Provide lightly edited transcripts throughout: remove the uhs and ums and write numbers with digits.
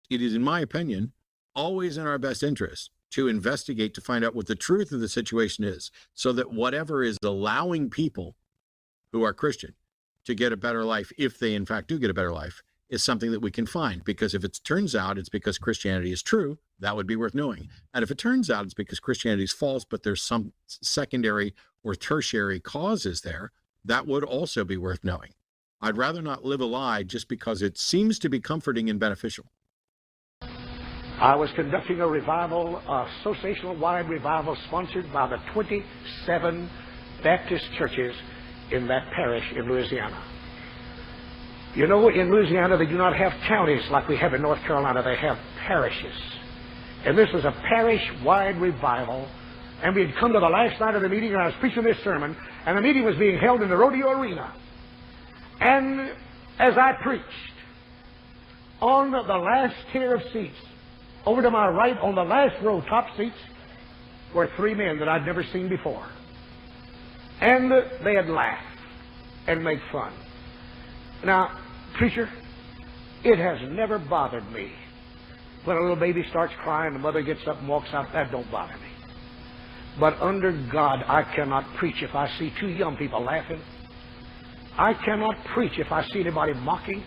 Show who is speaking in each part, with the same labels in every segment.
Speaker 1: it is, in my opinion, always in our best interest to investigate to find out what the truth of the situation is, so that whatever is allowing people who are Christian to get a better life, if they in fact do get a better life, is something that we can find. Because if it turns out it's because Christianity is true, that would be worth knowing. And if it turns out it's because Christianity is false, but there's some secondary or tertiary causes there, that would also be worth knowing. I'd rather not live a lie just because it seems to be comforting and beneficial.
Speaker 2: I was conducting a revival, a associational-wide revival sponsored by the 27 Baptist churches in that parish in Louisiana. You know, in Louisiana, they do not have counties like we have in North Carolina. They have parishes. And this was a parish-wide revival. And we had come to the last night of the meeting, and I was preaching this sermon, and the meeting was being held in the rodeo arena. And as I preached, on the last tier of seats, over to my right, on the last row, top seats, were three men that I'd never seen before. And they had laughed and made fun. Now, preacher, it has never bothered me when a little baby starts crying, the mother gets up and walks out. That don't bother me. But under God, I cannot preach if I see two young people laughing. I cannot preach if I see anybody mocking.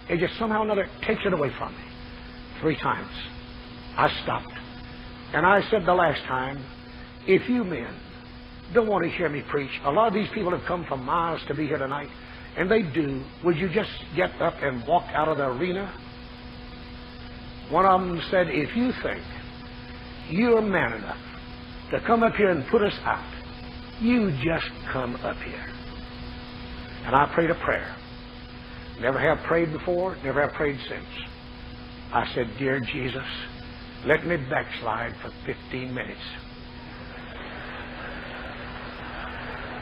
Speaker 2: It just somehow or another takes it away from me. 3 times. I stopped. And I said the last time, if you men don't want to hear me preach, a lot of these people have come from miles to be here tonight, and they do, would you just get up and walk out of the arena? One of them said, if you think you're man enough to come up here and put us out, you just come up here. And I prayed a prayer. Never have prayed before, never have prayed since. I said, dear Jesus, let me backslide for 15 minutes.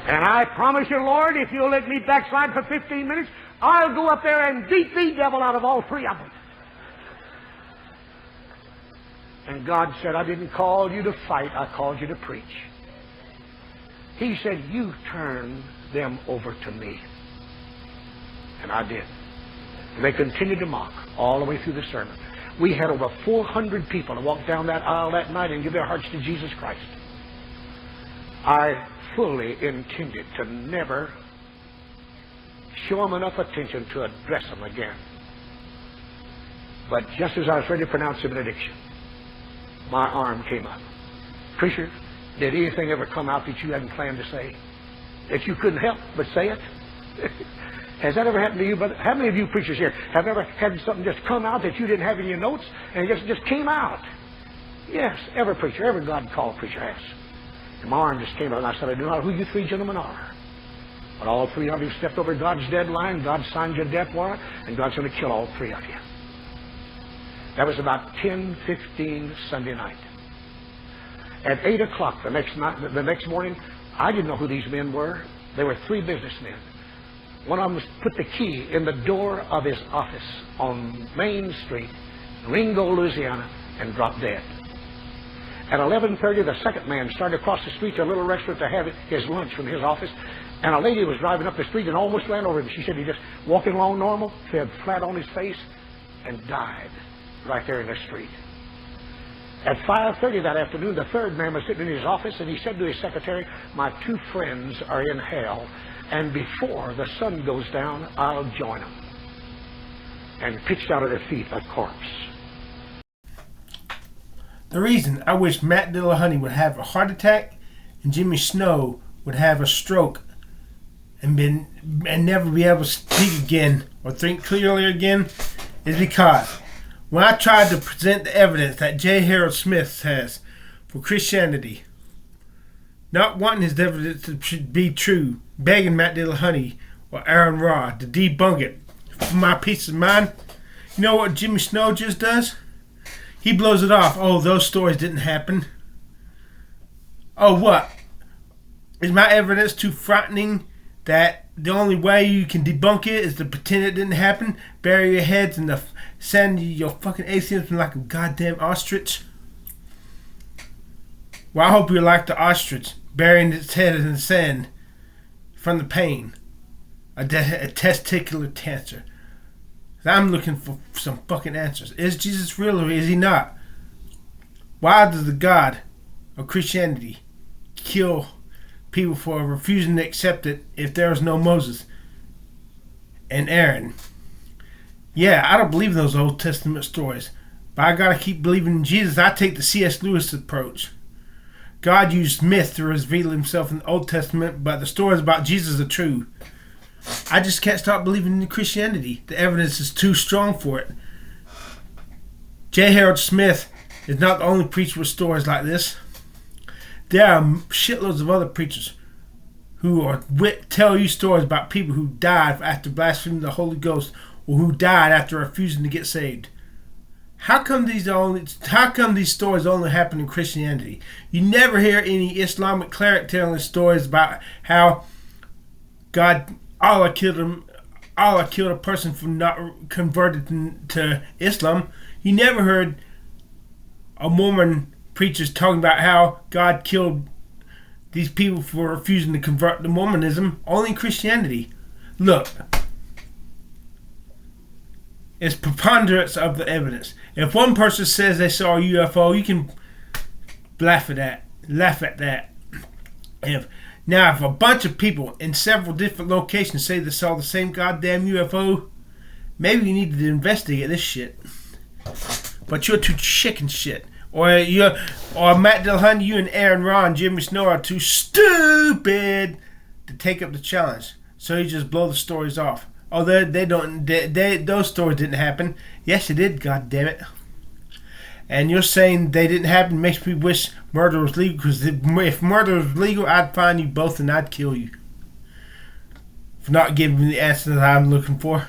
Speaker 2: And I promise you, Lord, if you'll let me backslide for 15 minutes, I'll go up there and beat the devil out of all 3 of them. And God said, I didn't call you to fight, I called you to preach. He said, you turn them over to me. And I did. And they continued to mock all the way through the sermon. We had over 400 people to walk down that aisle that night and give their hearts to Jesus Christ. I fully intended to never show them enough attention to address them again. But just as I was ready to pronounce the benediction, my arm came up. Preacher, did anything ever come out that you hadn't planned to say? That you couldn't help but say it? Has that ever happened to you, brother? How many of you preachers here have ever had something just come out that you didn't have in your notes and it just came out? Yes, every preacher, every God-called preacher has. And my arm just came out and I said, I do not know who you 3 gentlemen are. But all 3 of you stepped over God's deadline, God signed your death warrant, and God's going to kill all 3 of you. That was about 10:15 Sunday night. At 8 o'clock the next morning, I didn't know who these men were. They were 3 businessmen. One of them put the key in the door of his office on Main Street, Ringo, Louisiana, and dropped dead. At 11:30, the second man started across the street to a little restaurant to have his lunch from his office, and a lady was driving up the street and almost ran over him. She said he just walking along normal, fell flat on his face, and died right there in the street. At 5:30 that afternoon, the third man was sitting in his office, and he said to his secretary, my 2 friends are in hell, and before the sun goes down, I'll join them. And pitched out at their feet a corpse.
Speaker 3: The reason I wish Matt Dillahunty would have a heart attack and Jimmy Snow would have a stroke and never be able to speak again or think clearly again is because when I tried to present the evidence that J. Harold Smith has for Christianity, not wanting his evidence to be true, begging Matt Dillahunty or Aaron Ra to debunk it for my peace of mind, you know what Jimmy Snow just does? He blows it off. Oh, those stories didn't happen. Oh, what? Is my evidence too frightening that the only way you can debunk it is to pretend it didn't happen? Bury your heads in the sand, your fucking atheism like a goddamn ostrich? Well, I hope you're like the ostrich, burying its head in the sand from the pain. A testicular cancer. And I'm looking for some fucking answers. Is Jesus real or is he not? Why does the God of Christianity kill people for refusing to accept it if there is no Moses and Aaron? Yeah, I don't believe in those Old Testament stories, but I gotta keep believing in Jesus. I take the C.S. Lewis approach. God used myth to reveal himself in the Old Testament, but the stories about Jesus are true. I just can't stop believing in Christianity. The evidence is too strong for it. J. Harold Smith is not the only preacher with stories like this. There are shitloads of other preachers who tell you stories about people who died after blaspheming the Holy Ghost or who died after refusing to get saved. How come these stories only happen in Christianity? You never hear any Islamic cleric telling stories about how Allah killed a person from not converted to Islam. You never heard a Mormon preachers talking about how God killed these people for refusing to convert to Mormonism. Only in Christianity. Look, it's preponderance of the evidence. If one person says they saw a UFO, you can laugh at that. If a bunch of people in several different locations say they saw the same goddamn UFO, maybe you need to investigate this shit. But you're too chicken shit. Or Matt Dillahunty, you and Aaron Ron, Jimmy Snow are too stupid to take up the challenge. So you just blow the stories off. Oh, those stories didn't happen. Yes, it did, god damn it. And you're saying they didn't happen makes me wish murder was legal, because if murder was legal, I'd find you both and I'd kill you for not giving me the answer that I'm looking for.